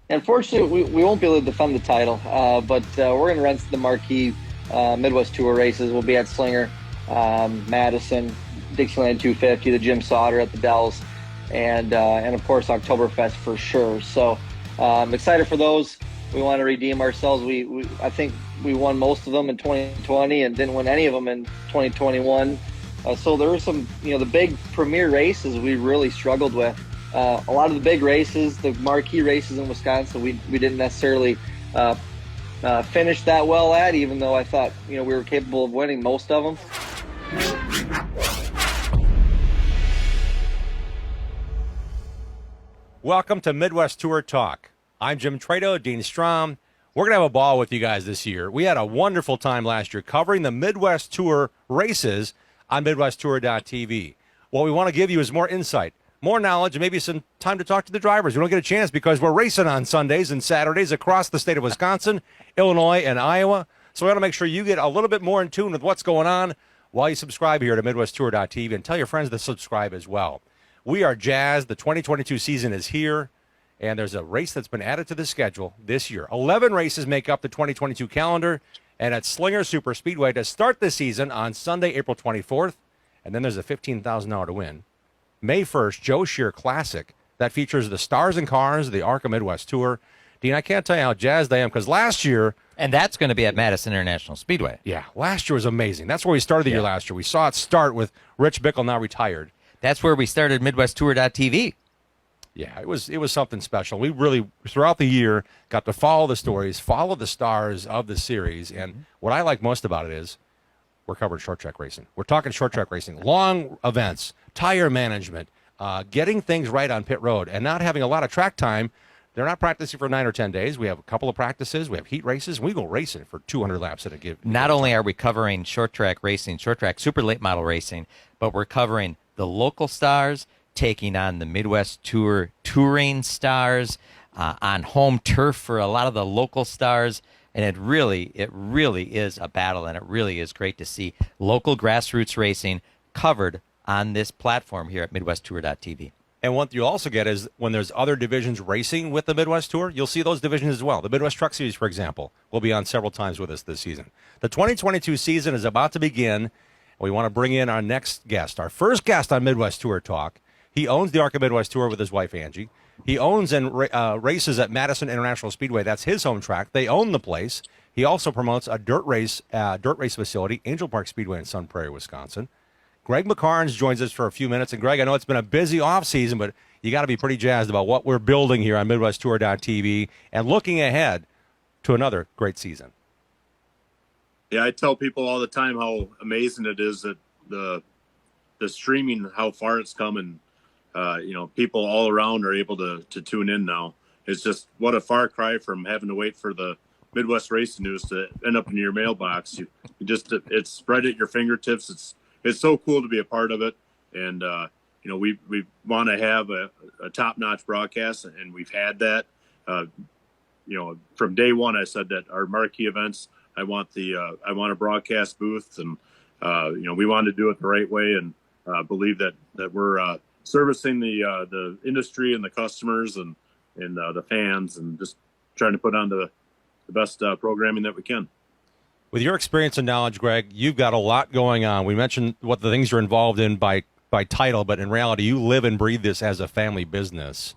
Unfortunately, we won't be able to defend the title, but we're going to run the marquee Midwest Tour races. We'll be at Slinger, Madison, Dixieland 250, the Jim Sauter at the Dells, and of course Oktoberfest for sure. So I'm excited for those. We want to redeem ourselves. I think we won most of them in 2020 and didn't win any of them in 2021. So there were some, the big premier races we really struggled with. A lot of the big races, the marquee races in Wisconsin, we didn't necessarily finish that well at, even though I thought, we were capable of winning most of them. Welcome to Midwest Tour Talk. I'm Jim Tretow Dean Strom. We're going to have a ball with you guys this year. We had a wonderful time last year covering the Midwest Tour races on MidwestTour.tv. What we want to give you is more insight, more knowledge, and maybe some time to talk to the drivers. We don't get a chance because we're racing on Sundays and Saturdays across the state of Wisconsin, Illinois, and Iowa. So we want to make sure you get a little bit more in tune with what's going on while you subscribe here to MidwestTour.tv, and tell your friends to subscribe as well. We are jazzed. The 2022 season is here, and there's a race that's been added to the schedule this year. 11 races make up the 2022 calendar, and at Slinger Super Speedway to start the season on Sunday, April 24th, and then there's a $15,000 to win. May 1st, Joe Shear Classic that features the stars and cars of the ARCA Midwest Tour. Dean, I can't tell you how jazzed I am because last year... And that's going to be at Madison International Speedway. Yeah, last year was amazing. That's where we started the year last year. We saw it start with Rich Bickle, now retired. That's where we started MidwestTour.tv. Yeah, it was something special. We really, throughout the year, got to follow the stories, follow the stars of the series. And what I like most about it is we're covering short track racing. We're talking short track racing, long events, tire management, getting things right on pit road, and not having a lot of track time. They're not practicing for 9 or 10 days. We have a couple of practices. We have heat races. And we go racing for 200 laps at a give. Not only are we covering short track racing, short track super late model racing, but we're covering the local stars taking on the Midwest Tour touring stars on home turf for a lot of the local stars. And it really is a battle, and it really is great to see local grassroots racing covered on this platform here at MidwestTour.tv. And what you'll also get is when there's other divisions racing with the Midwest Tour, you'll see those divisions as well. The Midwest Truck Series, for example, will be on several times with us this season. The 2022 season is about to begin. We want to bring in our next guest, our first guest on Midwest Tour Talk. He owns the ARCA Midwest Tour with his wife, Angie. He owns and races at Madison International Speedway. That's his home track. They own the place. He also promotes a dirt race facility, Angel Park Speedway in Sun Prairie, Wisconsin. Gregg McKarns joins us for a few minutes. And, Gregg, I know it's been a busy offseason, but you got to be pretty jazzed about what we're building here on MidwestTour.tv and looking ahead to another great season. Yeah, I tell people all the time how amazing it is that the streaming, how far it's come, and people all around are able to tune in now. It's just what a far cry from having to wait for the Midwest Racing News to end up in your mailbox. It's right at your fingertips. It's so cool to be a part of it, and we want to have a top-notch broadcast, and we've had that. From day one, I said that our marquee events, I want a broadcast booth, and we want to do it the right way, and believe that we're servicing the industry and the customers and the fans, and just trying to put on the best programming that we can. With your experience and knowledge, Gregg, you've got a lot going on. We mentioned what the things you're involved in by title, but in reality, you live and breathe this as a family business.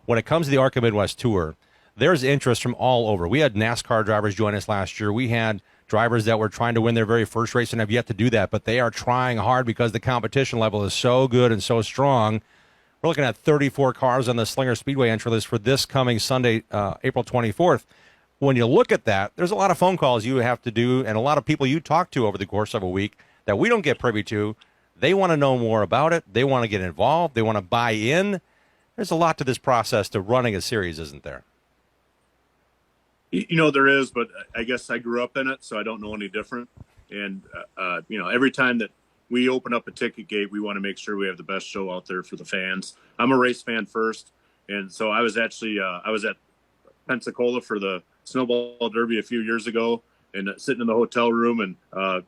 When it comes to the ARCA Midwest Tour, there's interest from all over. We had NASCAR drivers join us last year. We had drivers that were trying to win their very first race and have yet to do that, but they are trying hard because the competition level is so good and so strong. We're looking at 34 cars on the Slinger Speedway entry list for this coming Sunday, April 24th. When you look at that, there's a lot of phone calls you have to do and a lot of people you talk to over the course of a week that we don't get privy to. They want to know more about it. They want to get involved. They want to buy in. There's a lot to this process to running a series, isn't there? There is, but I guess I grew up in it, so I don't know any different. And, every time that we open up a ticket gate, we want to make sure we have the best show out there for the fans. I'm a race fan first. And so I was actually, I was at Pensacola for the Snowball Derby a few years ago, and sitting in the hotel room, and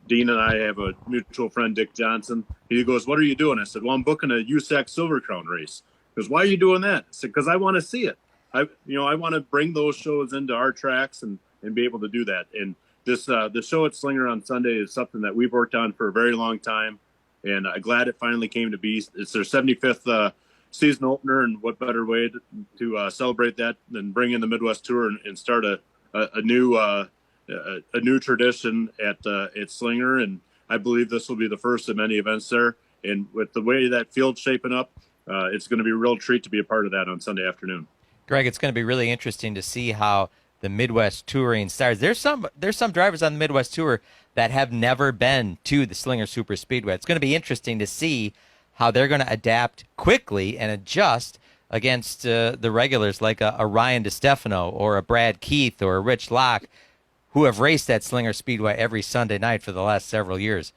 Dean and I have a mutual friend, Dick Johnson. He goes, "What are you doing?" I said, "Well, I'm booking a USAC Silver Crown race." He goes, "Why are you doing that?" I said, "Because I want to see it." I want to bring those shows into our tracks and be able to do that. And this the show at Slinger on Sunday is something that we've worked on for a very long time, and I'm glad it finally came to be. It's their 75th season opener, and what better way to celebrate that than bring in the Midwest Tour and start a new tradition at Slinger. And I believe this will be the first of many events there. And with the way that field's shaping up, it's going to be a real treat to be a part of that on Sunday afternoon. Gregg, it's going to be really interesting to see how the Midwest Touring stars. There's some drivers on the Midwest Tour that have never been to the Slinger Super Speedway. It's going to be interesting to see how they're going to adapt quickly and adjust against the regulars like a Ryan DeStefano or a Brad Keith or a Rich Locke, who have raced at Slinger Speedway every Sunday night for the last several years.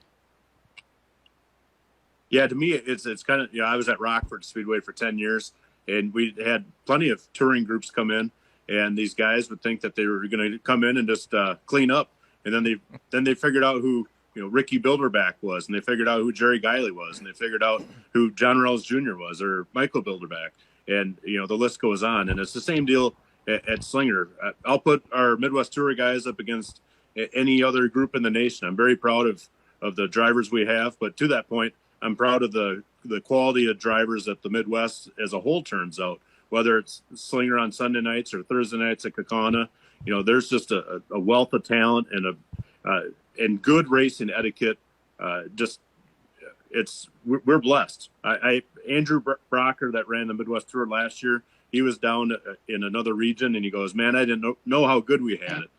Yeah, to me, it's kind of, I was at Rockford Speedway for 10 years, and we had plenty of touring groups come in, and these guys would think that they were going to come in and just clean up, and then they figured out who Ricky Bilderback was, and they figured out who Jerry Guiley was, and they figured out who John Rawls Jr. was, or Michael Bilderback, and the list goes on. And it's the same deal at Slinger. I'll put our Midwest Tour guys up against any other group in the nation. I'm very proud of the drivers we have, but to that point, I'm proud of the quality of drivers that the Midwest as a whole turns out, whether it's Slinger on Sunday nights or Thursday nights at Kaukauna. There's just a wealth of talent and good racing etiquette. We're blessed. Andrew Brocker, that ran the Midwest Tour last year, he was down in another region, and he goes, "Man, I didn't know how good we had it."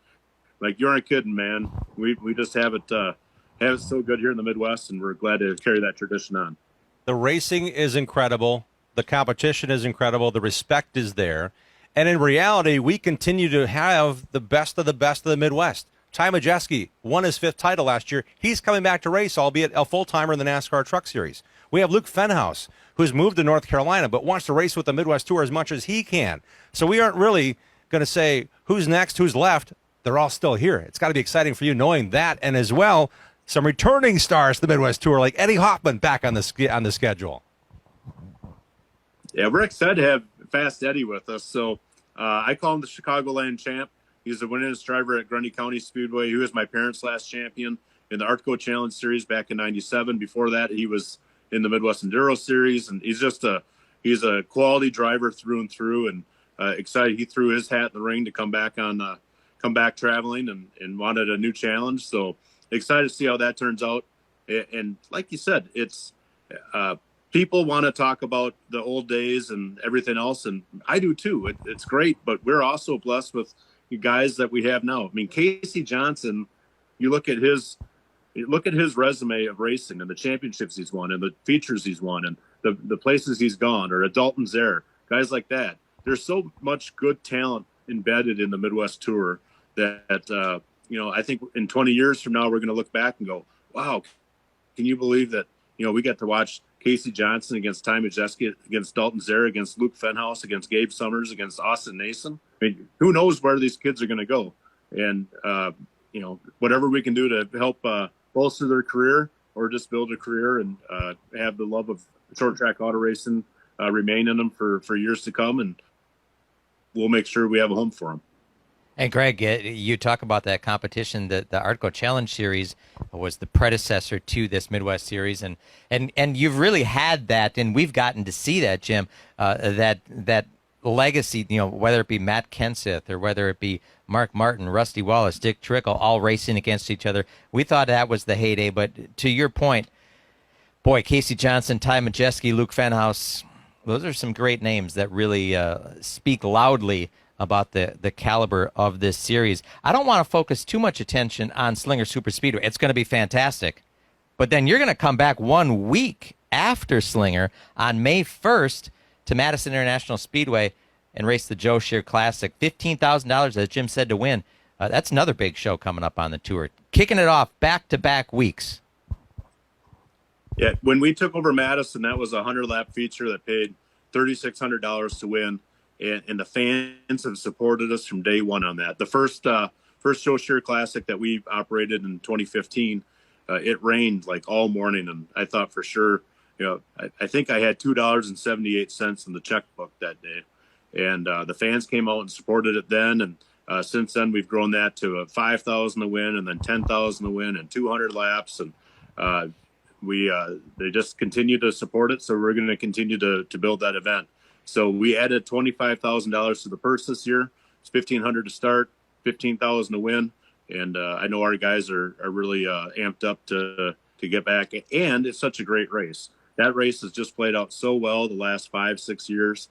Like, you aren't kidding, man. We just have it so good here in the Midwest, and we're glad to carry that tradition on. The racing is incredible. The competition is incredible. The respect is there. And in reality, we continue to have the best of the Midwest. Ty Majeski won his 5th title last year. He's coming back to race, albeit a full-timer in the NASCAR Truck Series. We have Luke Fenhaus, who's moved to North Carolina but wants to race with the Midwest Tour as much as he can. So we aren't really going to say who's next, who's left. They're all still here. It's got to be exciting for you knowing that, and as well, some returning stars to the Midwest Tour like Eddie Hoffman back on the schedule. Yeah, we're excited to have Fast Eddie with us. So I call him the Chicagoland champ. He's the winningest driver at Grundy County Speedway. He was my parents' last champion in the ARCA Challenge Series back in '97. Before that, he was in the Midwest Enduro Series, and he's a quality driver through and through. And excited, he threw his hat in the ring to come back traveling and wanted a new challenge. So excited to see how that turns out. And like you said, it's people want to talk about the old days and everything else, and I do too. It's great, but we're also blessed with guys that we have now. I mean, Casey Johnson, you look at his resume of racing and the championships he's won and the features he's won and the places he's gone, or Dalton Zare, guys like that. There's so much good talent embedded in the Midwest Tour that I think in 20 years from now we're going to look back and go, wow, can you believe that we got to watch Casey Johnson against Ty Majeski, against Dalton Zare, against Luke Fenhaus, against Gabe Summers, against Austin Nason. I mean, who knows where these kids are going to go? And whatever we can do to help bolster their career or just build a career and have the love of short track auto racing remain in them for years to come, and we'll make sure we have a home for them. And Gregg, you talk about that competition. The ARCA Challenge Series was the predecessor to this Midwest Series, and you've really had that, and we've gotten to see that, Jim, that legacy. Whether it be Matt Kenseth or whether it be Mark Martin, Rusty Wallace, Dick Trickle, all racing against each other. We thought that was the heyday, but to your point, boy, Casey Johnson, Ty Majeski, Luke Fenhaus, those are some great names that really speak loudly about the caliber of this series. I don't want to focus too much attention on Slinger Super Speedway. It's going to be fantastic. But then you're going to come back 1 week after Slinger on May 1st to Madison International Speedway and race the Joe Shear Classic. $15,000, as Jim said, to win. That's another big show coming up on the tour. Kicking it off back-to-back weeks. Yeah, when we took over Madison, that was a 100-lap feature that paid $3,600 to win. And the fans have supported us from day one on that. The first Joe Shear Classic that we operated in 2015, it rained like all morning, and I thought for sure, I think I had $2.78 in the checkbook that day, and the fans came out and supported it then. And since then, we've grown that to 5,000 to win, and then 10,000 to win, and 200 laps, and they just continue to support it. So we're going to continue to build that event. So we added $25,000 to the purse this year. It's $1,500 to start, $15,000 to win, and I know our guys are really amped up to get back. And it's such a great race. That race has just played out so well the last 5-6 years.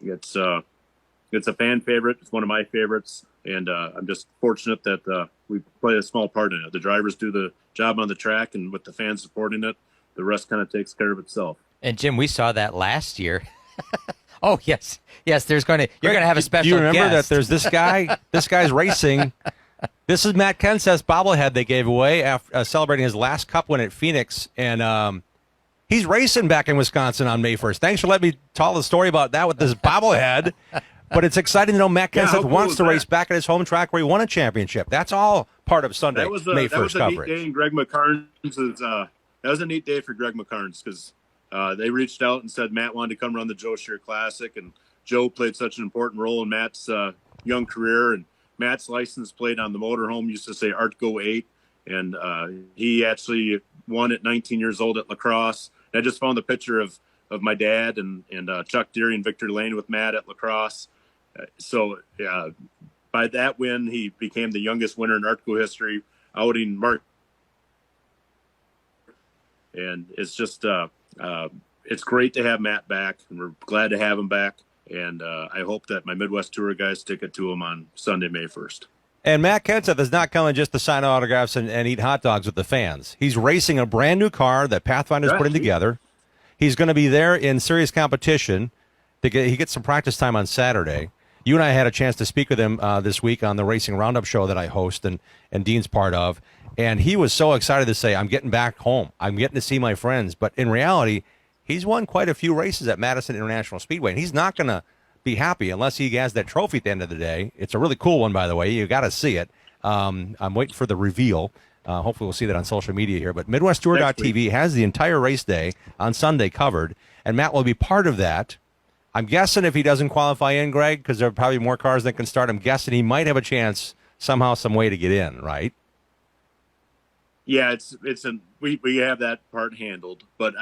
It's a fan favorite. It's one of my favorites, and I'm just fortunate that we play a small part in it. The drivers do the job on the track, and with the fans supporting it, the rest kind of takes care of itself. And Jim, we saw that last year. Oh yes. You're going to have a special. Do you remember guest. that there's this guy? This guy's racing. This is Matt Kenseth's bobblehead they gave away after celebrating his last Cup win at Phoenix, and he's racing back in Wisconsin on May 1st. Thanks for letting me tell the story about that with this bobblehead. But it's exciting to know Matt Kenseth wants to race back at his home track where he won a championship. That's all part of Sunday, May 1st coverage. That was a neat day, and Gregg McKarns that was a neat day for Gregg McKarns because they reached out and said Matt wanted to come run the Joe Shear Classic, and Joe played such an important role in Matt's young career. And Matt's license plate on the motorhome used to say Artgo 8, and he actually won at 19 years old at Lacrosse. And I just found the picture of my dad and Chuck Deary and Victor Lane with Matt at Lacrosse. So by that win, he became the youngest winner in Artco history, outing Mark. And it's just it's great to have Matt back, and we're glad to have him back. And I hope that my Midwest Tour guys stick it to him on Sunday, May 1st. And Matt Kenseth is not coming just to sign autographs and eat hot dogs with the fans. He's racing a brand new car that Pathfinder's putting together. He's going to be there in serious competition. He gets some practice time on Saturday. You and I had a chance to speak with him this week on the Racing Roundup show that I host and Dean's part of. And he was so excited to say, I'm getting back home. I'm getting to see my friends. But in reality, he's won quite a few races at Madison International Speedway. And he's not going to be happy unless he has that trophy at the end of the day. It's a really cool one, by the way. You got to see it. I'm waiting for the reveal. Hopefully we'll see that on social media here. But MidwestTour.tv has the entire race day on Sunday covered. And Matt will be part of that. I'm guessing if he doesn't qualify in, Gregg, because there are probably more cars that can start, I'm guessing he might have a chance somehow, some way to get in, right? Yeah, we have that part handled, but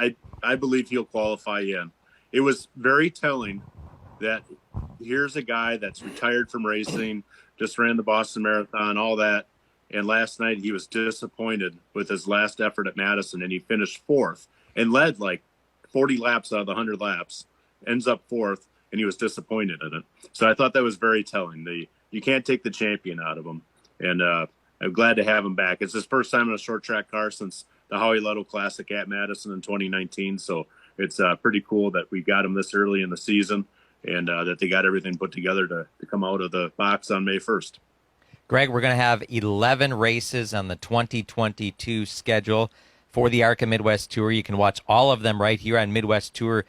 I believe he'll qualify in. It was very telling that here's a guy that's retired from racing, just ran the Boston Marathon, all that, and last night he was disappointed with his last effort at Madison, and he finished fourth and led like 40 laps out of the 100 laps. Ends up fourth, and he was disappointed in it. So I thought that was very telling. You can't take the champion out of him, and I'm glad to have him back. It's his first time in a short track car since the Howie Ludlow Classic at Madison in 2019. So it's pretty cool that we got him this early in the season, and that they got everything put together to come out of the box on May 1st. Gregg, we're going to have 11 races on the 2022 schedule for the ARCA Midwest Tour. You can watch all of them right here on MidwestTour.tv.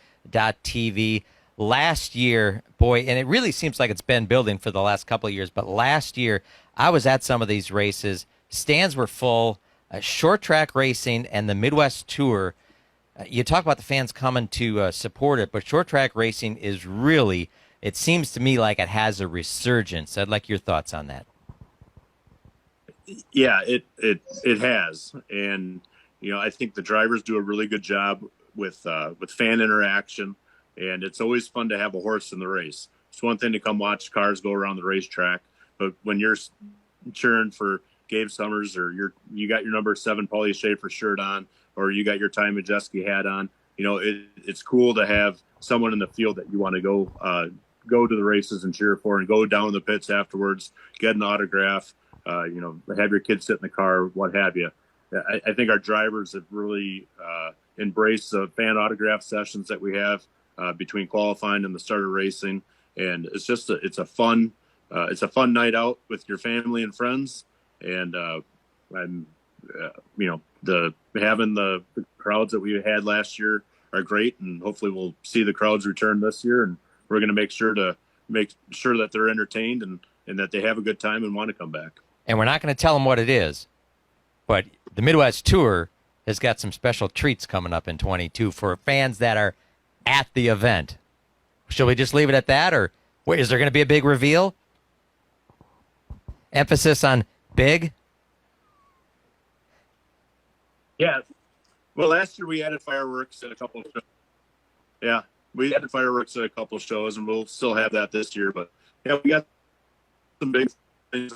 Last year, boy, and it really seems like it's been building for the last couple of years, but last year I was at some of these races. Stands were full. Short track racing and the Midwest Tour, you talk about the fans coming to support it, but short track racing is really, it seems to me like it has a resurgence. I'd like your thoughts on that. Yeah, it has. And I think the drivers do a really good job with fan interaction, and it's always fun to have a horse in the race. It's one thing to come watch cars go around the racetrack, but when you're cheering for Gabe Summers, or you got your number 7 Paulie Schaefer shirt on, or you got your Ty Majeski hat on, it's cool to have someone in the field that you want to go to the races and cheer for, and go down the pits afterwards, get an autograph, have your kids sit in the car, what have you. I think our drivers have really embraced the fan autograph sessions that we have between qualifying and the start of racing, and it's a fun night out with your family and friends, and having the crowds that we had last year are great, and hopefully we'll see the crowds return this year, and we're going to make sure that they're entertained and that they have a good time and want to come back. And we're not going to tell them what it is, but the Midwest Tour has got some special treats coming up in 22 for fans that are at the event. Shall we just leave it at that, or wait, is there going to be a big reveal? Emphasis on big? Yeah. Well, last year we added fireworks at a couple of shows. Yeah, we added fireworks at a couple of shows, and we'll still have that this year. But yeah, we got some big things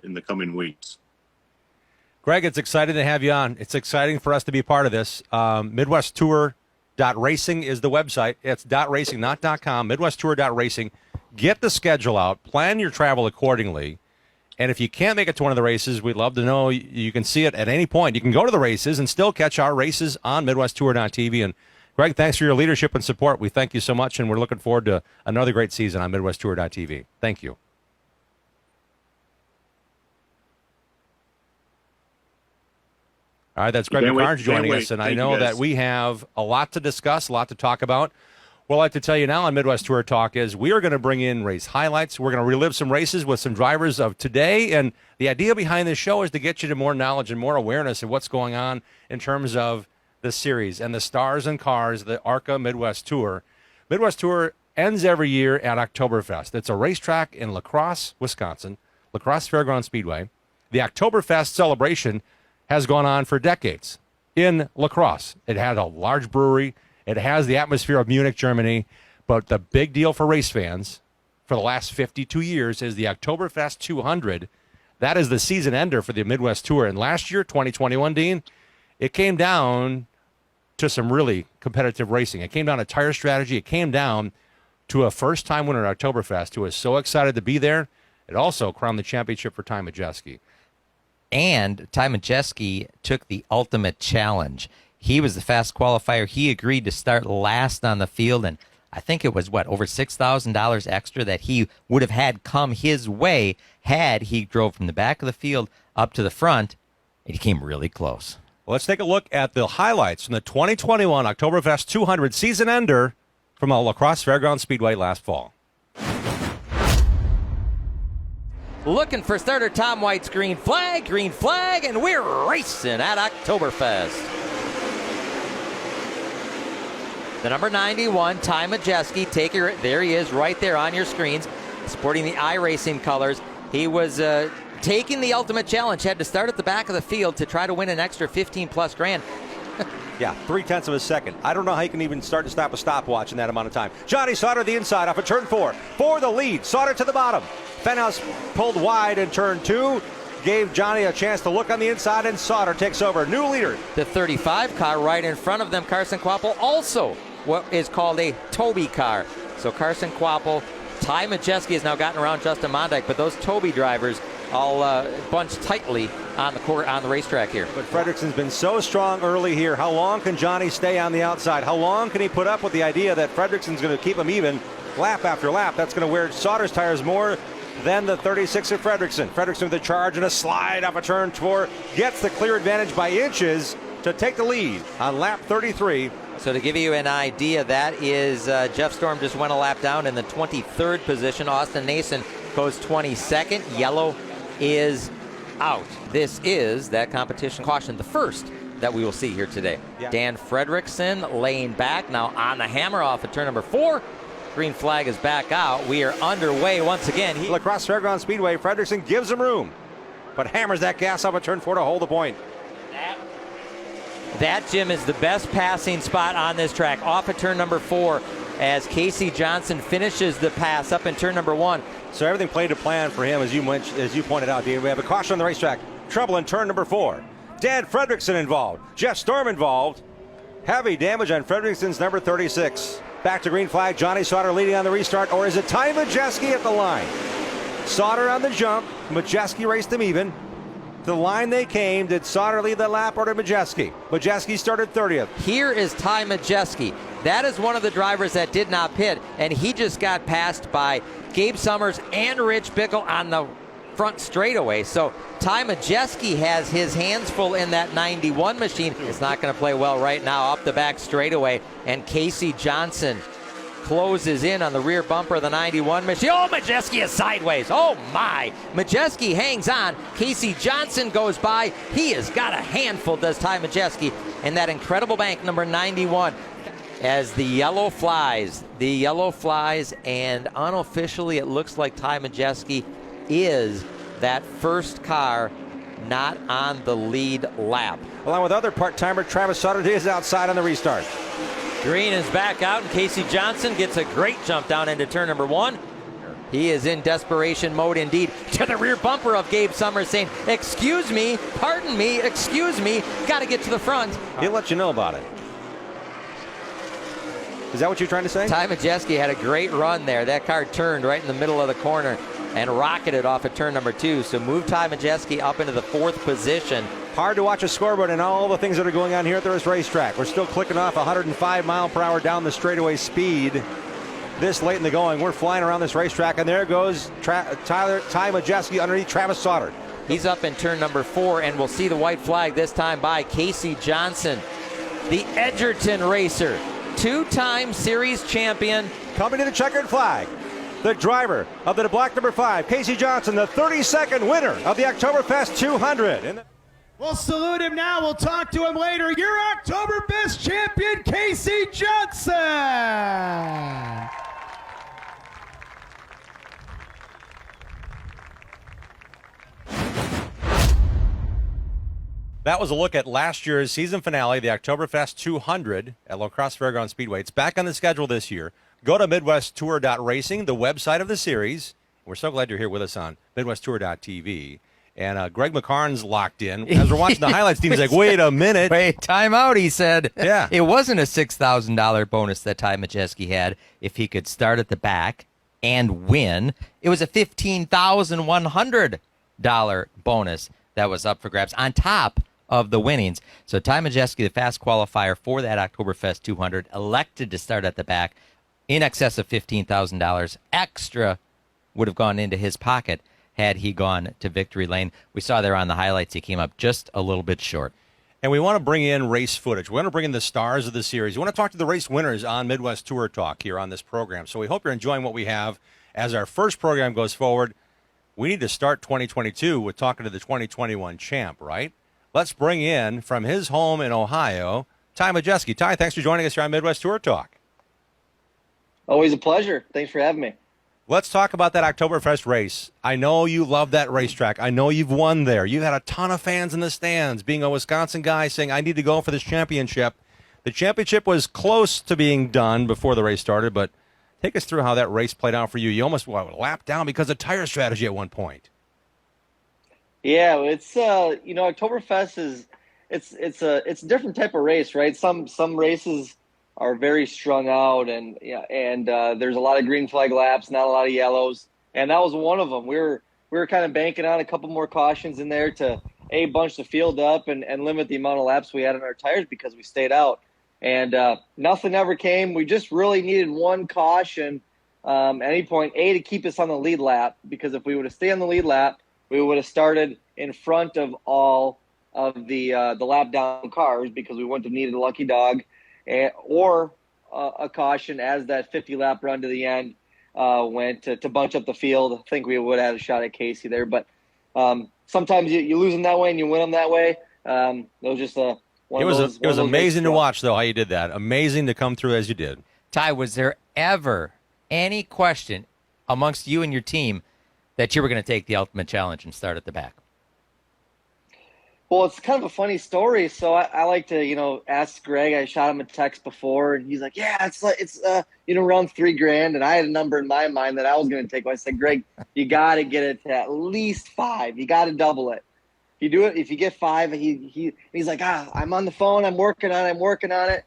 in the coming weeks. Gregg, it's exciting to have you on. It's exciting for us to be part of this. MidwestTour.racing is the website. It's .racing, not .com. MidwestTour.racing. Get the schedule out. Plan your travel accordingly. And if you can't make it to one of the races, we'd love to know. You can see it at any point. You can go to the races and still catch our races on MidwestTour.tv. And Gregg, thanks for your leadership and support. We thank you so much, and we're looking forward to another great season on MidwestTour.tv. Thank you. All right, that's Gregg McKarns joining us, and I know that we have a lot to discuss, a lot to talk about. What I'd like to tell you now on Midwest Tour Talk is we are going to bring in race highlights. We're going to relive some races with some drivers of today, and the idea behind this show is to get you to more knowledge and more awareness of what's going on in terms of the series and the stars and cars, the ARCA Midwest Tour. Midwest Tour ends every year at Oktoberfest. It's a racetrack in La Crosse, Wisconsin, La Crosse Fairground Speedway. The Oktoberfest celebration has gone on for decades in La Crosse. It had a large brewery. It has the atmosphere of Munich, Germany. But the big deal for race fans for the last 52 years is the Oktoberfest 200. That is the season ender for the Midwest Tour. And last year, 2021, Dean, it came down to some really competitive racing. It came down to tire strategy. It came down to a first-time winner at Oktoberfest who was so excited to be there. It also crowned the championship for Ty Majeski. And Ty Majeski took the ultimate challenge. He was the fast qualifier. He agreed to start last on the field, and I think it was, over $6,000 extra that he would have had come his way had he drove from the back of the field up to the front, and he came really close. Well, let's take a look at the highlights from the 2021 Oktoberfest 200 season ender from the La Crosse Fairground Speedway last fall. Looking for starter Tom White's green flag, and we're racing at Oktoberfest. The number 91, Ty Majeski, there he is right there on your screens, sporting the iRacing colors. He was taking the ultimate challenge, had to start at the back of the field to try to win an extra 15-plus grand. Yeah, 0.3 of a second. I don't know how you can even start to stop a stopwatch in that amount of time. Johnny Sauter the inside off of turn 4 for the lead. Sauter to the bottom. Fenhouse pulled wide in turn 2. Gave Johnny a chance to look on the inside, and Sauter takes over. New leader. The 35 car right in front of them, Carson Kvapil, also what is called a Toby car. So Carson Kvapil, Ty Majeski has now gotten around Justin Mondyke, but those Toby drivers all bunched tightly on the racetrack here. But Fredrickson's been so strong early here. How long can Johnny stay on the outside? How long can he put up with the idea that Fredrickson's going to keep him even lap after lap? That's going to wear Sauter's tires more than the 36 of Fredrickson. Fredrickson with a charge and a slide off a turn 4. Gets the clear advantage by inches to take the lead on lap 33. So to give you an idea, that is Jeff Storm just went a lap down in the 23rd position. Austin Nason goes 22nd. Yellow is out. This is that competition caution, the first that we will see here today. Yeah. Dan Fredrickson laying back now on the hammer off of turn number 4. Green flag is back out. We are underway once again. La Crosse Fairground Speedway, Fredrickson gives him room, but hammers that gas off of turn 4 to hold the point. That, Jim, is the best passing spot on this track, off of turn number 4, as Casey Johnson finishes the pass up in turn number 1. So everything played to plan for him, as you pointed out, Dean. We have a caution on the racetrack. Trouble in turn number 4. Dan Fredrickson involved. Jeff Storm involved. Heavy damage on Fredrickson's number 36. Back to green flag. Johnny Sauter leading on the restart, or is it Ty Majeski at the line? Sauter on the jump. Majeski raced him even. The line they came. Did Sauter lead the lap or did Majeski? Majeski started 30th. Here is Ty Majeski. That is one of the drivers that did not pit, and he just got passed by Gabe Summers and Rich Bickle on the front straightaway. So Ty Majeski has his hands full in that 91 machine. It's not going to play well right now up the back straightaway, and Casey Johnson closes in on the rear bumper of the 91. Majeski is sideways. Oh, my. Majeski hangs on. Casey Johnson goes by. He has got a handful, does Ty Majeski, and that incredible bank, number 91. As the yellow flies, and unofficially it looks like Ty Majeski is that first car not on the lead lap. Along with other part-timer Travis Sutter is outside on the restart. Green is back out, and Casey Johnson gets a great jump down into turn number 1. He is in desperation mode indeed, to the rear bumper of Gabe Summers saying, excuse me, pardon me, excuse me, got to get to the front. He'll let you know about it. Is that what you're trying to say? Ty Majeski had a great run there. That car turned right in the middle of the corner and rocketed off at turn number 2. So move Ty Majeski up into the 4th position. Hard to watch a scoreboard and all the things that are going on here at this racetrack. We're still clicking off 105 mile per hour down the straightaway speed. This late in the going, we're flying around this racetrack, and there goes Ty Majeski underneath Travis Sauter. He's up in turn number 4, and we'll see the white flag this time by Casey Johnson, the Edgerton racer, 2-time series champion. Coming to the checkered flag, the driver of the black number 5, Casey Johnson, the 32nd winner of the Oktoberfest 200. We'll salute him now. We'll talk to him later. Your Oktoberfest champion, Casey Johnson. That was a look at last year's season finale, the Oktoberfest 200 at La Crosse Fairgrounds Speedway. It's back on the schedule this year. Go to MidwestTour.racing, the website of the series. We're so glad you're here with us on MidwestTour.tv. And Gregg McKarns locked in. As we're watching the highlights, he's like, wait a minute. Wait, time out, he said. Yeah. It wasn't a $6,000 bonus that Ty Majeski had if he could start at the back and win. It was a $15,100 bonus that was up for grabs on top of the winnings. So Ty Majeski, the fast qualifier for that Oktoberfest 200, elected to start at the back. In excess of $15,000 extra would have gone into his pocket had he gone to victory lane. We saw there on the highlights he came up just a little bit short. And we want to bring in race footage. We want to bring in the stars of the series. We want to talk to the race winners on Midwest Tour Talk here on this program. So we hope you're enjoying what we have as our first program goes forward. We need to start 2022 with talking to the 2021 champ, right? Let's bring in, from his home in Ohio, Ty Majeski. Ty, thanks for joining us here on Midwest Tour Talk. Always a pleasure. Thanks for having me. Let's talk about that Oktoberfest race. I know you love that racetrack. I know you've won there. You've had a ton of fans in the stands, being a Wisconsin guy saying, I need to go for this championship. The championship was close to being done before the race started, but take us through how that race played out for you. You almost lapped down because of tire strategy at one point. Yeah, it's Oktoberfest is it's a different type of race, right? Some races are very strung out, and there's a lot of green flag laps, not a lot of yellows, and that was one of them. We were kind of banking on a couple more cautions in there to bunch the field up and limit the amount of laps we had on our tires because we stayed out, and nothing ever came. We just really needed one caution at any point, to keep us on the lead lap, because if we would have stayed on the lead lap, we would have started in front of all of the lap down cars, because we wouldn't have needed a lucky dog. Or a caution as that 50-lap run to the end went to bunch up the field. I think we would have had a shot at Casey there. But sometimes you lose them that way and you win them that way. It was just one of those. It was amazing to watch, though, how you did that. Amazing to come through as you did. Ty, was there ever any question amongst you and your team that you were going to take the ultimate challenge and start at the back? Well, it's kind of a funny story. So I like to, ask Gregg. I shot him a text before, and he's like, "Yeah, it's around $3,000." And I had a number in my mind that I was going to take. I said, "Gregg, you got to get it to at least 5. You got to double it. If you do it, if you get 5, he's like, I'm on the phone. I'm working on it.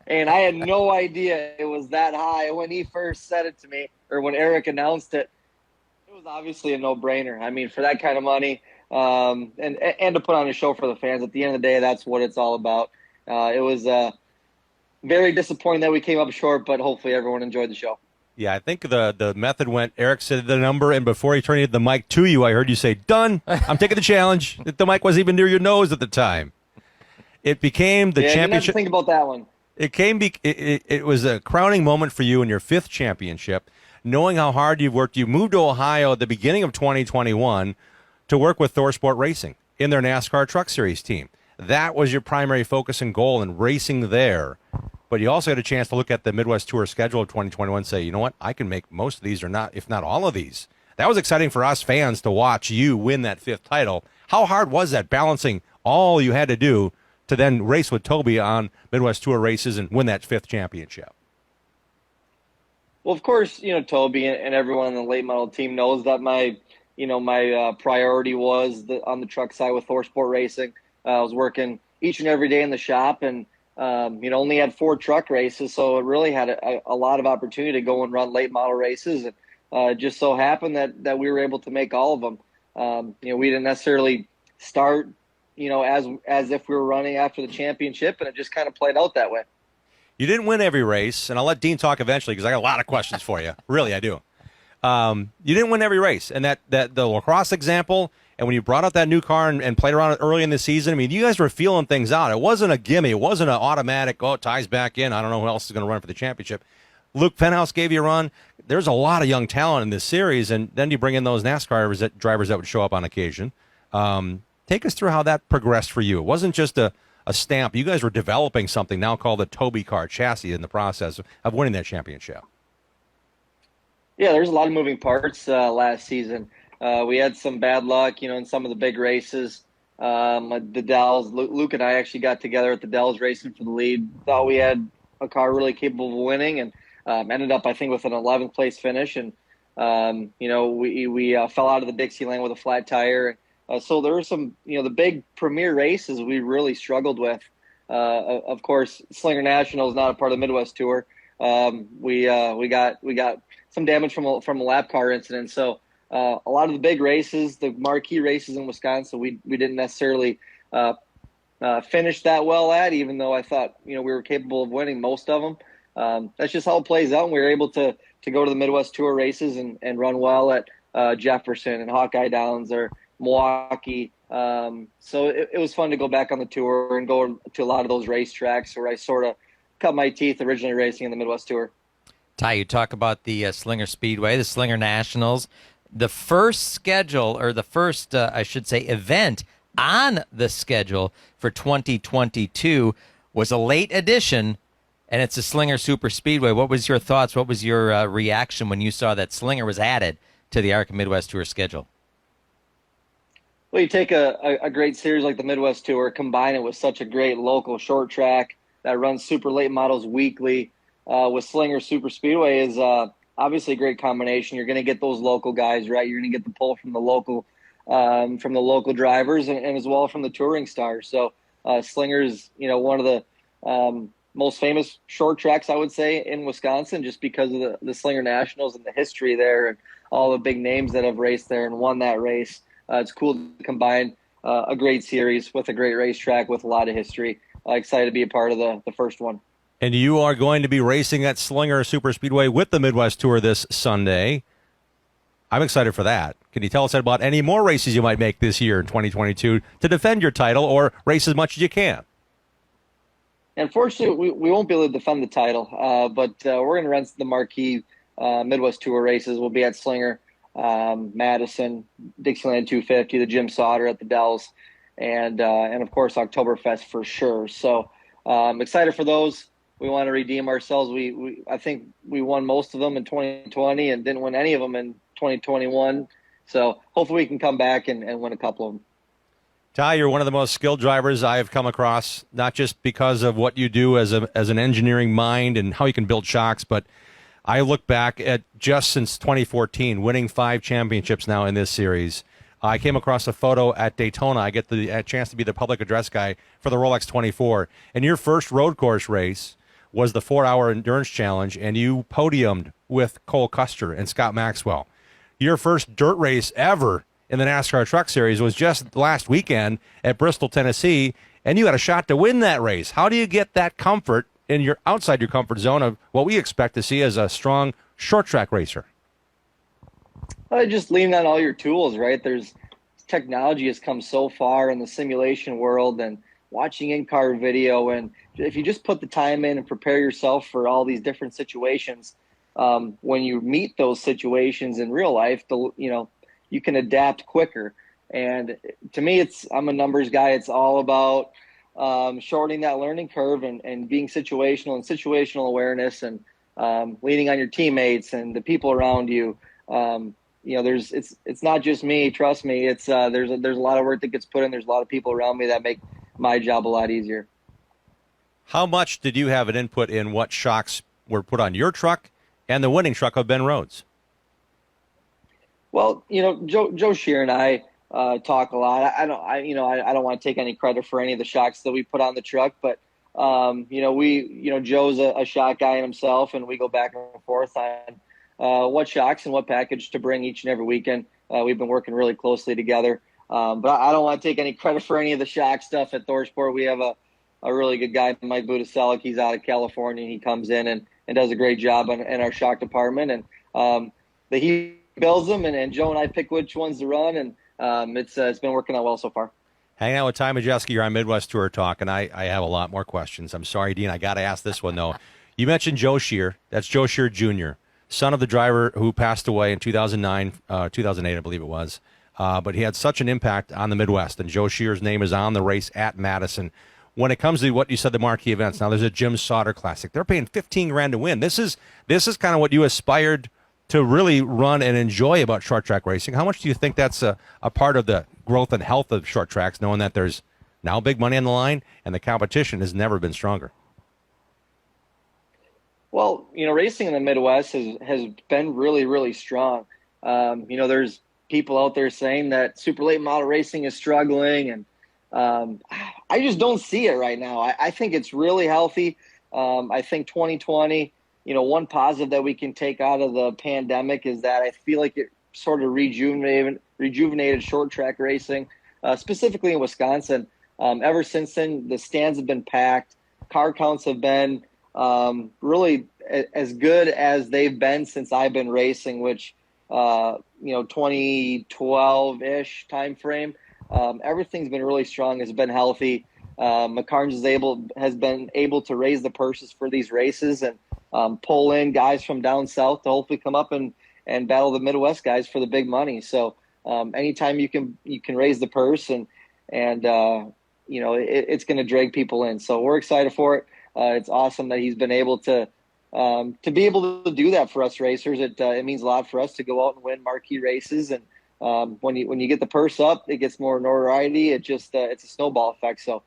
And I had no idea it was that high when he first said it to me, or when Eric announced it. It was obviously a no-brainer. I mean, for that kind of money. And to put on a show for the fans. At the end of the day, that's what it's all about. It was very disappointing that we came up short, but hopefully everyone enjoyed the show. Yeah, I think the method went, Eric said the number, and before he turned the mic to you, I heard you say, "Done, I'm taking the challenge." The mic wasn't even near your nose at the time. It became the championship. I didn't have to think about that one. It was a crowning moment for you in your 5th championship, knowing how hard you've worked. You moved to Ohio at the beginning of 2021 to work with Thor Sport Racing in their NASCAR Truck Series team. That was your primary focus and goal in racing there. But you also had a chance to look at the Midwest Tour schedule of 2021 and say, you know what, I can make most of these or not, if not all of these. That was exciting for us fans to watch you win that 5th title. How hard was that, balancing all you had to do to then race with Toby on Midwest Tour races and win that 5th championship? Well, of course, Toby and everyone on the late model team knows that my priority was on the truck side with Thor Sport Racing. I was working each and every day in the shop, and only had 4 truck races, so it really had a lot of opportunity to go and run late model races. And it just so happened that we were able to make all of them. We didn't necessarily start, as if we were running after the championship, and it just kind of played out that way. You didn't win every race, and I'll let Dean talk eventually because I got a lot of questions for you. Really, I do. You didn't win every race, and that the lacrosse example, and when you brought out that new car and played around it early in the season, I mean, you guys were feeling things out. It wasn't a gimme. It wasn't an automatic, it ties back in. I don't know who else is going to run for the championship. Luke Penhouse gave you a run. There's a lot of young talent in this series, and then you bring in those NASCAR drivers that would show up on occasion. Take us through how that progressed for you. It wasn't just a stamp. You guys were developing something now called the Toby car chassis in the process of winning that championship. Yeah, there's a lot of moving parts last season. We had some bad luck, in some of the big races. The Dells, Luke and I actually got together at the Dells racing for the lead. Thought we had a car really capable of winning, and ended up, I think, with an 11th place finish. And we fell out of the Dixieland with a flat tire. So there were some, the big premier races we really struggled with. Of course, Slinger National is not a part of the Midwest Tour. We got some damage from a lap car incident. So a lot of the big races, the marquee races in Wisconsin, we didn't necessarily finish that well at, even though I thought we were capable of winning most of them. That's just how it plays out. And we were able to go to the Midwest Tour races and run well at Jefferson and Hawkeye Downs or Milwaukee. So it was fun to go back on the tour and go to a lot of those racetracks where I sort of cut my teeth originally racing in the Midwest Tour. Ty, you talk about the Slinger Speedway, the Slinger Nationals. The first schedule, or the first, I should say, event on the schedule for 2022 was a late addition, and it's a Slinger Super Speedway. What was your thoughts? What was your reaction when you saw that Slinger was added to the ARCA Midwest Tour schedule? Well, you take a great series like the Midwest Tour, combine it with such a great local short track that runs super late models weekly with Slinger Super Speedway is obviously a great combination. You're going to get those local guys, right? You're going to get the pull from the local drivers and as well from the touring stars. So Slinger's, one of the most famous short tracks, I would say, in Wisconsin, just because of the Slinger Nationals and the history there and all the big names that have raced there and won that race. It's cool to combine a great series with a great racetrack with a lot of history. Excited to be a part of the first one. And you are going to be racing at Slinger Super Speedway with the Midwest Tour this Sunday. I'm excited for that. Can you tell us about any more races you might make this year in 2022 to defend your title or race as much as you can? Unfortunately, we won't be able to defend the title, but we're going to run the marquee Midwest Tour races. We'll be at Slinger, Madison, Dixieland 250, the Jim Sauter at the Dells, and of course Oktoberfest for sure. So excited for those. We want to redeem ourselves. I think we won most of them in 2020 and didn't win any of them in 2021. So hopefully we can come back and win a couple of them. Ty, you're one of the most skilled drivers I have come across, not just because of what you do as an engineering mind and how you can build shocks, but I look back at just since 2014, winning 5 championships now in this series. I came across a photo at Daytona. I get the chance to be the public address guy for the Rolex 24. And your first road course race was the 4-hour endurance challenge, and you podiumed with Cole Custer and Scott Maxwell. Your first dirt race ever in the NASCAR Truck Series was just last weekend at Bristol, Tennessee, and you had a shot to win that race. How do you get that comfort in your outside your comfort zone of what we expect to see as a strong short track racer? Just lean on all your tools, right? Technology has come so far in the simulation world, and watching in-car video. And if you just put the time in and prepare yourself for all these different situations, when you meet those situations in real life, you can adapt quicker. And to me, I'm a numbers guy. It's all about shortening that learning curve and being situational and situational awareness and leaning on your teammates and the people around you. It's not just me. Trust me. It's there's a lot of work that gets put in. There's a lot of people around me that make my job a lot easier. How much did you have an input in what shocks were put on your truck and the winning truck of Ben Rhodes? Well, Joe Shear and I talk a lot. I don't want to take any credit for any of the shocks that we put on the truck, but Joe's a shock guy himself, and we go back and forth on what shocks and what package to bring each and every weekend. We've been working really closely together, but I don't want to take any credit for any of the shock stuff at Thorsport. We have a really good guy, Mike Budaselic. He's out of California. He comes in and does a great job in our shock department, and he builds them, and Joe and I pick which ones to run, and it's been working out well so far. Hanging out with Ty Majeski, you're on Midwest Tour Talk, and I have a lot more questions. I'm sorry, Dean, I got to ask this one, though. You mentioned Joe Shear. That's Joe Shear Jr., son of the driver who passed away in 2009, 2008, I believe it was. But he had such an impact on the Midwest, and Joe Shear's name is on the race at Madison. When it comes to what you said, the marquee events, now there's a Jim Sauter Classic. They're paying $15,000 to win. This is kind of what you aspired to really run and enjoy about short track racing. How much do you think that's a part of the growth and health of short tracks, knowing that there's now big money on the line and the competition has never been stronger? Well, racing in the Midwest has been really, really strong. There's people out there saying that super late model racing is struggling, and I just don't see it right now. I think it's really healthy. I think 2020, one positive that we can take out of the pandemic is that I feel like it sort of rejuvenated short track racing, specifically in Wisconsin. Ever since then, the stands have been packed. Car counts have been really as good as they've been since I've been racing, which 2012-ish time frame. Everything's been really strong. It's been healthy. Mckarns has been able to raise the purses for these races and pull in guys from down south to hopefully come up and battle the Midwest guys for the big money. So anytime you can raise the purse and it's going to drag people in. So we're excited for it. It's awesome that he's been able to be able to do that for us racers. It means a lot for us to go out and win marquee races. And when you get the purse up, it gets more notoriety. It's a snowball effect. So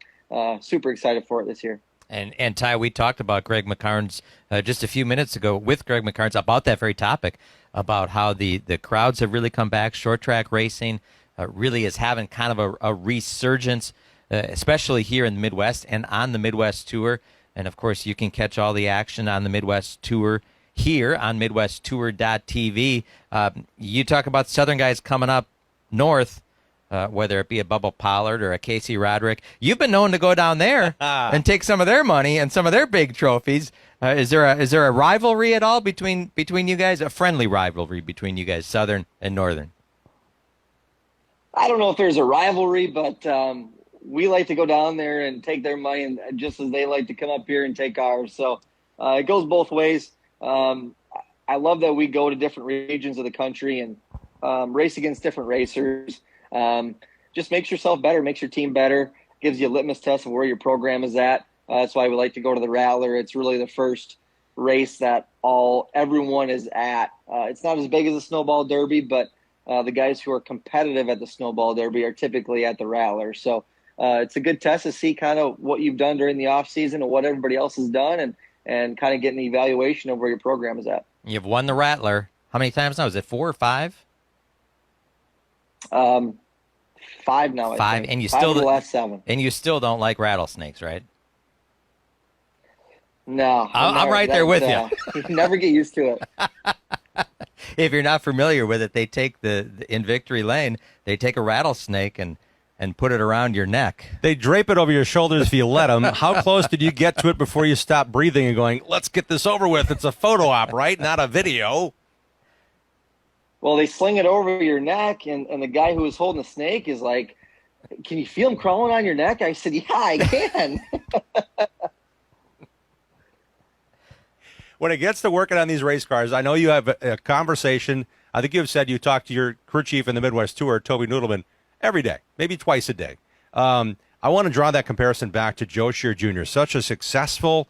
super excited for it this year. And Ty, we talked about Gregg McKarns just a few minutes ago with Gregg McKarns about that very topic, about how the crowds have really come back. Short track racing really is having kind of a resurgence, especially here in the Midwest and on the Midwest Tour. And, of course, you can catch all the action on the Midwest Tour here on MidwestTour.tv. You talk about Southern guys coming up north, whether it be a Bubba Pollard or a Casey Roderick. You've been known to go down there and take some of their money and some of their big trophies. Is there a rivalry at all between you guys, a friendly rivalry between you guys, Southern and Northern? I don't know if there's a rivalry, but we like to go down there and take their money, and just as they like to come up here and take ours. So it goes both ways. I love that we go to different regions of the country and race against different racers. Just makes yourself better, makes your team better, gives you a litmus test of where your program is at. That's why we like to go to the Rattler. It's really the first race that everyone is at. It's not as big as the Snowball Derby, but the guys who are competitive at the Snowball Derby are typically at the Rattler. So it's a good test to see kind of what you've done during the off season and what everybody else has done, and kind of get an evaluation of where your program is at. You've won the Rattler. How many times now? Is it 4 or 5? 5 now. I 5, think. and you 5 still of the last 7. And you still don't like rattlesnakes, right? No, I'm right there with you. You never get used to it. If you're not familiar with it, they take in Victory Lane, they take a rattlesnake and put it around your neck. They drape it over your shoulders if you let them. How close did you get to it before you stopped breathing and going, let's get this over with? It's a photo op, right? Not a video. Well, they sling it over your neck, and the guy who was holding the snake is like, can you feel them crawling on your neck? I said, yeah, I can. When it gets to working on these race cars, I know you have a conversation. I think you've said you talk to your crew chief in the Midwest Tour, Toby Noodleman, every day, maybe twice a day. I want to draw that comparison back to Joe Scheer Jr., such a successful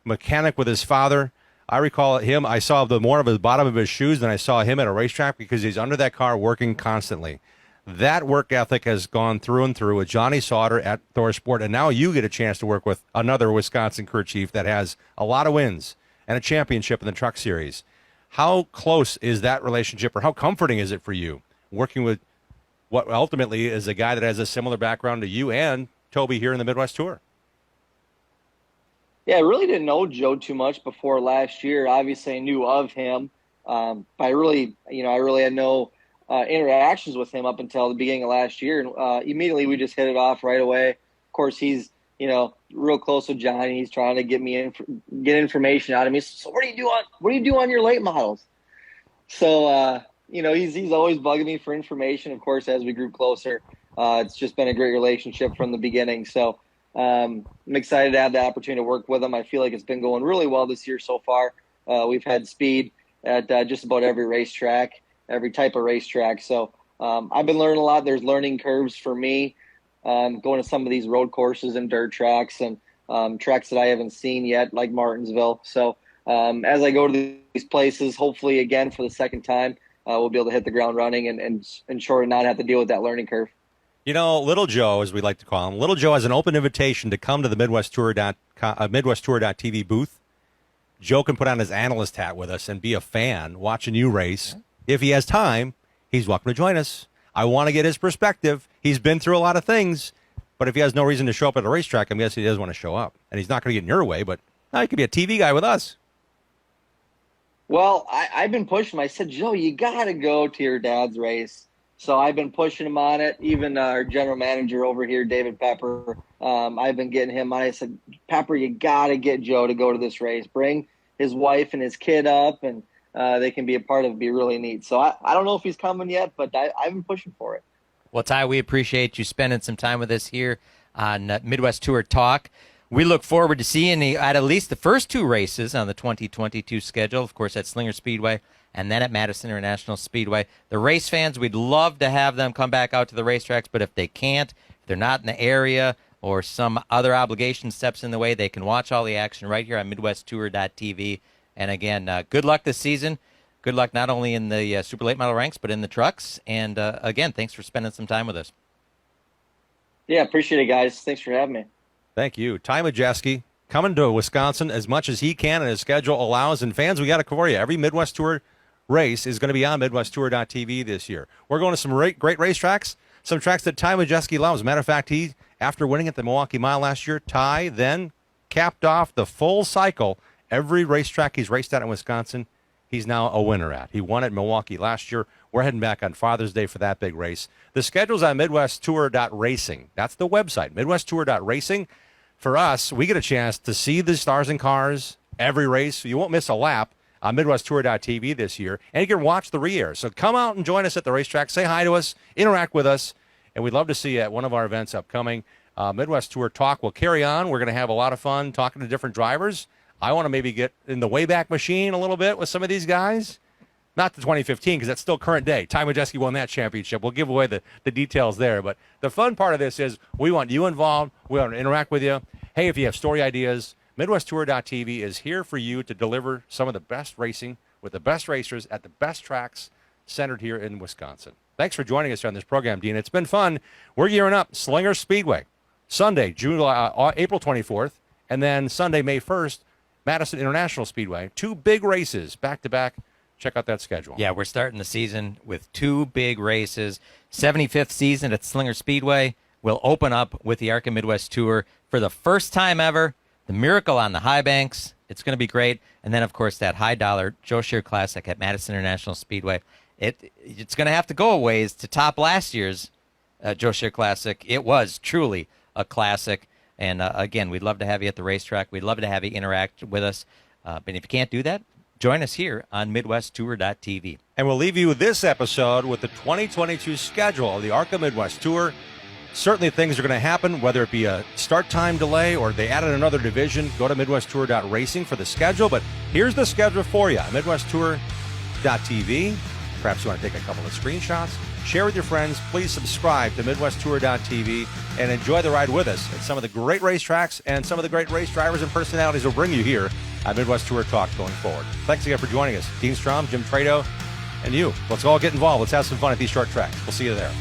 mechanic with his father. I recall him, I saw the more of the bottom of his shoes than I saw him at a racetrack because he's under that car working constantly. That work ethic has gone through and through with Johnny Sauter at ThorSport, and now you get a chance to work with another Wisconsin crew chief that has a lot of wins and a championship in the Truck Series. How close is that relationship, or how comforting is it for you working with what ultimately is a guy that has a similar background to you and Toby here in the Midwest Tour? Yeah, I really didn't know Joe too much before last year. Obviously, I knew of him, but I really had no interactions with him up until the beginning of last year. And immediately we just hit it off right away. Of course, he's real close with Johnny. He's trying to get information out of me. So what do you do on your late models? So he's always bugging me for information. Of course, as we grew closer, it's just been a great relationship from the beginning. So I'm excited to have the opportunity to work with him. I feel like it's been going really well this year so far. We've had speed at just about every racetrack, every type of racetrack. So I've been learning a lot. There's learning curves for me. Going to some of these road courses and dirt tracks and tracks that I haven't seen yet, like Martinsville. So as I go to these places, hopefully again for the second time, we'll be able to hit the ground running and ensure to not have to deal with that learning curve. Little Joe, as we like to call him, Little Joe has an open invitation to come to the MidwestTour.tv booth. Joe can put on his analyst hat with us and be a fan watching you race. If he has time, he's welcome to join us. I want to get his perspective. He's been through a lot of things, but if he has no reason to show up at a racetrack, I'm guessing he doesn't want to show up. And he's not going to get in your way, but he could be a TV guy with us. Well, I've been pushing him. I said, Joe, you got to go to your dad's race. So I've been pushing him on it. Even our general manager over here, David Pepper, I've been getting him on. I said, Pepper, you got to get Joe to go to this race. Bring his wife and his kid up, and they can be a part of it. It'd be really neat. So I don't know if he's coming yet, but I've been pushing for it. Well, Ty, we appreciate you spending some time with us here on Midwest Tour Talk. We look forward to seeing you at least the first two races on the 2022 schedule, of course, at Slinger Speedway and then at Madison International Speedway. The race fans, we'd love to have them come back out to the racetracks, but if they can't, if they're not in the area or some other obligation steps in the way, they can watch all the action right here on MidwestTour.tv. And again, good luck this season. Good luck not only in the super late model ranks, but in the trucks. And again, thanks for spending some time with us. Yeah, appreciate it, guys. Thanks for having me. Thank you. Ty Majeski coming to Wisconsin as much as he can and his schedule allows. And fans, we got to cover you. Every Midwest Tour race is going to be on MidwestTour.tv this year. We're going to some great racetracks, some tracks that Ty Majeski loves. Matter of fact, he, after winning at the Milwaukee Mile last year, Ty then capped off the full cycle. Every racetrack he's raced at in Wisconsin, he's now a winner at. He won at Milwaukee last year. We're heading back on Father's Day for that big race. The schedule's on MidwestTour.racing. That's the website, MidwestTour.racing. For us, we get a chance to see the stars and cars every race. You won't miss a lap on MidwestTour.tv this year, and you can watch the re-air. So come out and join us at the racetrack. Say hi to us, interact with us, and we'd love to see you at one of our events upcoming. Midwest Tour Talk will carry on. We're going to have a lot of fun talking to different drivers. I want to maybe get in the Wayback Machine a little bit with some of these guys. Not the 2015, because that's still current day. Ty Majeski won that championship. We'll give away the details there. But the fun part of this is we want you involved. We want to interact with you. Hey, if you have story ideas, MidwestTour.tv is here for you to deliver some of the best racing with the best racers at the best tracks centered here in Wisconsin. Thanks for joining us on this program, Dean. It's been fun. We're gearing up. Slinger Speedway, Sunday, April 24th, and then Sunday, May 1st, Madison International Speedway. Two big races back-to-back. Check out that schedule. Yeah, we're starting the season with two big races. 75th season at Slinger Speedway will open up with the ARCA Midwest Tour for the first time ever. The Miracle on the High Banks. It's going to be great. And then, of course, that high-dollar Joe Scheer Classic at Madison International Speedway. It's going to have to go a ways to top last year's Joe Scheer Classic. It was truly a classic. And, again, we'd love to have you at the racetrack. We'd love to have you interact with us. But if you can't do that, join us here on MidwestTour.tv. And we'll leave you with this episode with the 2022 schedule of the ARCA Midwest Tour. certainly things are going to happen, whether it be a start time delay or they added another division. Go to MidwestTour.racing for the schedule. But here's the schedule for you. MidwestTour.tv. Perhaps you want to take a couple of screenshots. Share with your friends. Please subscribe to MidwestTour.tv and enjoy the ride with us at some of the great racetracks and some of the great race drivers and personalities will bring you here at Midwest Tour Talk going forward. Thanks again for joining us. Dean Strom, Jim Tretow, and you. Let's all get involved. Let's have some fun at these short tracks. We'll see you there.